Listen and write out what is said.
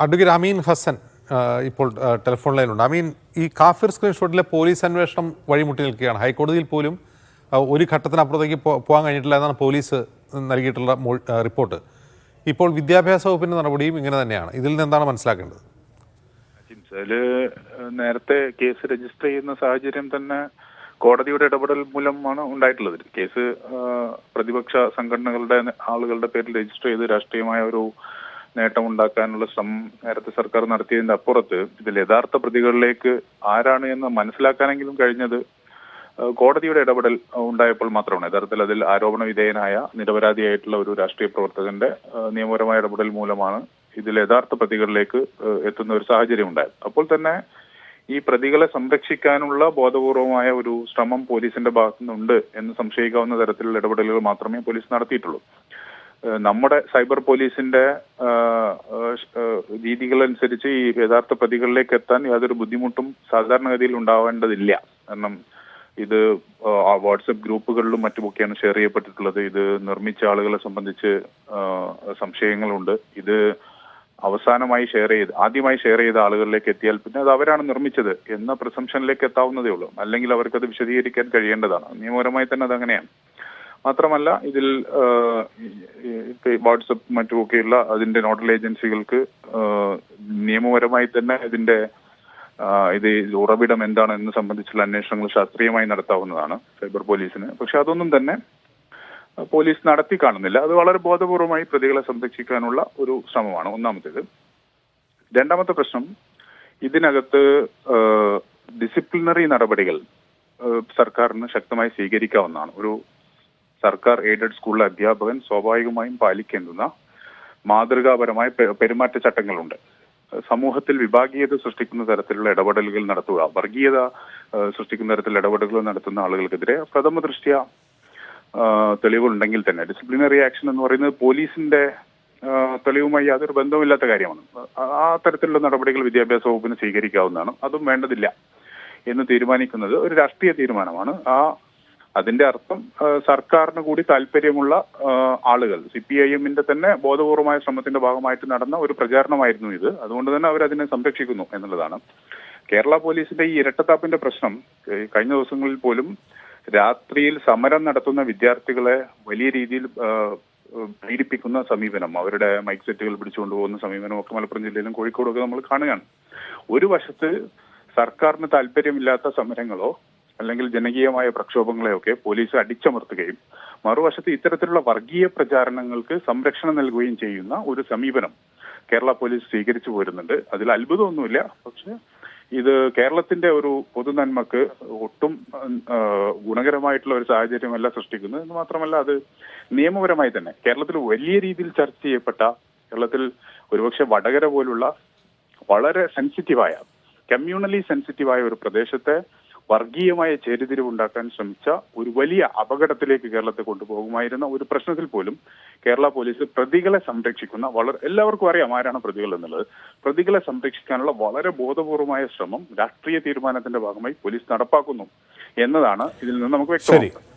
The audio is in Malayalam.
അഡ്വക്കേറ്റ് അമീൻ ഹസൻ ഇപ്പോൾ ടെലിഫോൺ ലൈനിലുണ്ട്. അമീൻ, ഈ കാഫിർ സ്ക്രീൻഷോട്ടിലെ പോലീസ് അന്വേഷണം വഴിമുട്ടി നിൽക്കുകയാണ്. ഹൈക്കോടതിയിൽ പോലും ഒരു ഘട്ടത്തിനപ്പുറത്തേക്ക് പോകാൻ കഴിഞ്ഞിട്ടില്ല എന്നാണ് പോലീസ് നൽകിയിട്ടുള്ള റിപ്പോർട്ട്. ഇപ്പോൾ വിദ്യാഭ്യാസ വകുപ്പിൻ്റെ നടപടിയും ഇങ്ങനെ തന്നെയാണ്. ഇതിൽ നിന്ന് എന്താണ് മനസ്സിലാക്കേണ്ടത്? നേരത്തെ കേസ് രജിസ്റ്റർ ചെയ്യുന്ന സാഹചര്യം തന്നെ കോടതിയുടെ ഇടപെടൽ മൂലമാണ് ഉണ്ടായിട്ടുള്ളത്. കേസ് പ്രതിപക്ഷ സംഘടനകളുടെ ആളുകളുടെ പേരിൽ രജിസ്റ്റർ ചെയ്ത് രാഷ്ട്രീയമായ ഒരു നേട്ടമുണ്ടാക്കാനുള്ള ശ്രമം നേരത്തെ സർക്കാർ നടത്തിയതിന്റെ അപ്പുറത്ത് ഇതിൽ യഥാർത്ഥ പ്രതികളിലേക്ക് ആരാണ് എന്ന് മനസ്സിലാക്കാനെങ്കിലും കഴിഞ്ഞത് കോടതിയുടെ ഇടപെടൽ ഉണ്ടായപ്പോൾ മാത്രമാണ്. യഥാർത്ഥത്തിൽ അതിൽ ആരോപണ വിധേയനായ നിരപരാധിയായിട്ടുള്ള ഒരു രാഷ്ട്രീയ പ്രവർത്തകന്റെ നിയമപരമായ ഇടപെടൽ മൂലമാണ് ഇതിൽ യഥാർത്ഥ പ്രതികളിലേക്ക് എത്തുന്ന ഒരു സാഹചര്യം ഉണ്ടായത്. അപ്പോൾ തന്നെ ഈ പ്രതികളെ സംരക്ഷിക്കാനുള്ള ബോധപൂർവമായ ഒരു ശ്രമം പോലീസിന്റെ ഭാഗത്തുനിന്നുണ്ട് എന്ന് സംശയിക്കാവുന്ന തരത്തിലുള്ള ഇടപെടലുകൾ മാത്രമേ പോലീസ് നടത്തിയിട്ടുള്ളൂ. നമ്മുടെ സൈബർ പോലീസിന്റെ രീതികളനുസരിച്ച് ഈ യഥാർത്ഥ പ്രതികളിലേക്ക് എത്താൻ യാതൊരു ബുദ്ധിമുട്ടും സാധാരണഗതിയിൽ ഉണ്ടാവേണ്ടതില്ല. കാരണം ഇത് വാട്സപ്പ് ഗ്രൂപ്പുകളിലും മറ്റുമൊക്കെയാണ് ഷെയർ ചെയ്യപ്പെട്ടിട്ടുള്ളത്. ഇത് നിർമ്മിച്ച ആളുകളെ സംബന്ധിച്ച് സംശയങ്ങളുണ്ട്. ഇത് ആദ്യമായി ഷെയർ ചെയ്ത ആളുകളിലേക്ക് എത്തിയാൽ പിന്നെ അത് അവരാണ് നിർമ്മിച്ചത് എന്ന പ്രിസംഷനിലേക്ക് എത്താവുന്നതേ ഉള്ളൂ. അല്ലെങ്കിൽ അവർക്കത് വിശദീകരിക്കാൻ കഴിയേണ്ടതാണ്. നിയമപരമായി തന്നെ അതങ്ങനെയാണ്. മാത്രമല്ല ഇതിൽ വാട്സപ്പ് മറ്റുമൊക്കെയുള്ള അതിന്റെ നോഡൽ ഏജൻസികൾക്ക് നിയമപരമായി തന്നെ ഇത് ഉറവിടം എന്താണ് എന്ന് സംബന്ധിച്ചുള്ള അന്വേഷണങ്ങൾ ശാസ്ത്രീയമായി നടത്താവുന്നതാണ് സൈബർ പോലീസിന്. പക്ഷെ അതൊന്നും തന്നെ പോലീസ് നടത്തി കാണുന്നില്ല. അത് വളരെ ബോധപൂർവമായി പ്രതികളെ സംരക്ഷിക്കാനുള്ള ഒരു ശ്രമമാണ് ഒന്നാമത്തേത്. രണ്ടാമത്തെ പ്രശ്നം, ഇതിനകത്ത് ഡിസിപ്ലിനറി നടപടികൾ സർക്കാരിന് ശക്തമായി സ്വീകരിക്കാവുന്നതാണ്. ഒരു സർക്കാർ എയ്ഡഡ് സ്കൂളിലെ അധ്യാപകൻ സ്വാഭാവികമായും പാലിക്കേണ്ടുന്ന മാതൃകാപരമായ പെരുമാറ്റച്ചട്ടങ്ങളുണ്ട്. സമൂഹത്തിൽ വിഭാഗീയത സൃഷ്ടിക്കുന്ന തരത്തിലുള്ള ഇടപെടലുകൾ നടത്തുക, വർഗീയത സൃഷ്ടിക്കുന്ന തരത്തിലുള്ള ഇടപെടലുകൾ നടത്തുന്ന ആളുകൾക്കെതിരെ പ്രഥമ ദൃഷ്ട്യാ തെളിവുകളുണ്ടെങ്കിൽ തന്നെ ഡിസിപ്ലിനറി ആക്ഷൻ എന്ന് പറയുന്നത് പോലീസിന്റെ തെളിവുമായി യാതൊരു ബന്ധവുമില്ലാത്ത കാര്യമാണ്. ആ തരത്തിലുള്ള നടപടികൾ വിദ്യാഭ്യാസ വകുപ്പിന് സ്വീകരിക്കാവുന്നതാണ്. അതും വേണ്ടതില്ല എന്ന് തീരുമാനിക്കുന്നത് ഒരു രാഷ്ട്രീയ തീരുമാനമാണ്. അതിന്റെ അർത്ഥം സർക്കാരിന് കൂടി താല്പര്യമുള്ള ആളുകൾ, CPIM-ന്റെ തന്നെ ബോധപൂർവമായ ശ്രമത്തിന്റെ ഭാഗമായിട്ട് നടന്ന ഒരു പ്രചാരണമായിരുന്നു ഇത്. അതുകൊണ്ട് തന്നെ അവരതിനെ സംരക്ഷിക്കുന്നു എന്നുള്ളതാണ്. കേരള പോലീസിന്റെ ഈ ഇരട്ടത്താപ്പിന്റെ പ്രശ്നം കഴിഞ്ഞ ദിവസങ്ങളിൽ പോലും രാത്രിയിൽ സമരം നടത്തുന്ന വിദ്യാർത്ഥികളെ വലിയ രീതിയിൽ പീഡിപ്പിക്കുന്ന സമീപനം, അവരുടെ മൈക്ക് സെറ്റുകൾ പിടിച്ചുകൊണ്ടു പോകുന്ന സമീപനം ഒക്കെ മലപ്പുറം ജില്ലയിലും കോഴിക്കോടും ഒക്കെ നമ്മൾ കാണുകയാണ്. ഒരു വശത്ത് സർക്കാരിന് താല്പര്യമില്ലാത്ത സമരങ്ങളോ അല്ലെങ്കിൽ ജനകീയമായ പ്രക്ഷോഭങ്ങളെയൊക്കെ പോലീസ് അടിച്ചമർത്തുകയും മറുവശത്ത് ഇത്തരത്തിലുള്ള വർഗീയ പ്രചാരണങ്ങൾക്ക് സംരക്ഷണം നൽകുകയും ചെയ്യുന്ന ഒരു സമീപനം കേരള പോലീസ് സ്വീകരിച്ചു പോരുന്നുണ്ട്. അതിൽ അത്ഭുതമൊന്നുമില്ല. പക്ഷെ ഇത് കേരളത്തിന്റെ ഒരു പൊതുനന്മക്ക് ഒട്ടും ഗുണകരമായിട്ടുള്ള ഒരു സാഹചര്യമല്ല സൃഷ്ടിക്കുന്നത് എന്ന് മാത്രമല്ല, അത് നിയമപരമായി തന്നെ കേരളത്തിൽ വലിയ രീതിയിൽ ചർച്ച ചെയ്യപ്പെട്ട, കേരളത്തിൽ ഒരുപക്ഷെ വടകര പോലുള്ള വളരെ സെൻസിറ്റീവായ, കമ്മ്യൂണലി സെൻസിറ്റീവായ ഒരു പ്രദേശത്തെ വർഗീയമായ ചേരിതിരിവുണ്ടാക്കാൻ ശ്രമിച്ച ഒരു വലിയ അപകടത്തിലേക്ക് കേരളത്തെ കൊണ്ടുപോകുമായിരുന്ന ഒരു പ്രശ്നത്തിൽ പോലും കേരള പോലീസ് പ്രതികളെ സംരക്ഷിക്കുന്ന, എല്ലാവർക്കും അറിയാം ആരാണ് പ്രതികൾ എന്നുള്ളത്, പ്രതികളെ സംരക്ഷിക്കാനുള്ള വളരെ ബോധപൂർവമായ ശ്രമം രാഷ്ട്രീയ തീരുമാനത്തിന്റെ ഭാഗമായി പോലീസ് നടപ്പാക്കുന്നു എന്നതാണ് ഇതിൽ നിന്ന് നമുക്ക് വ്യക്തമാകുന്നത്.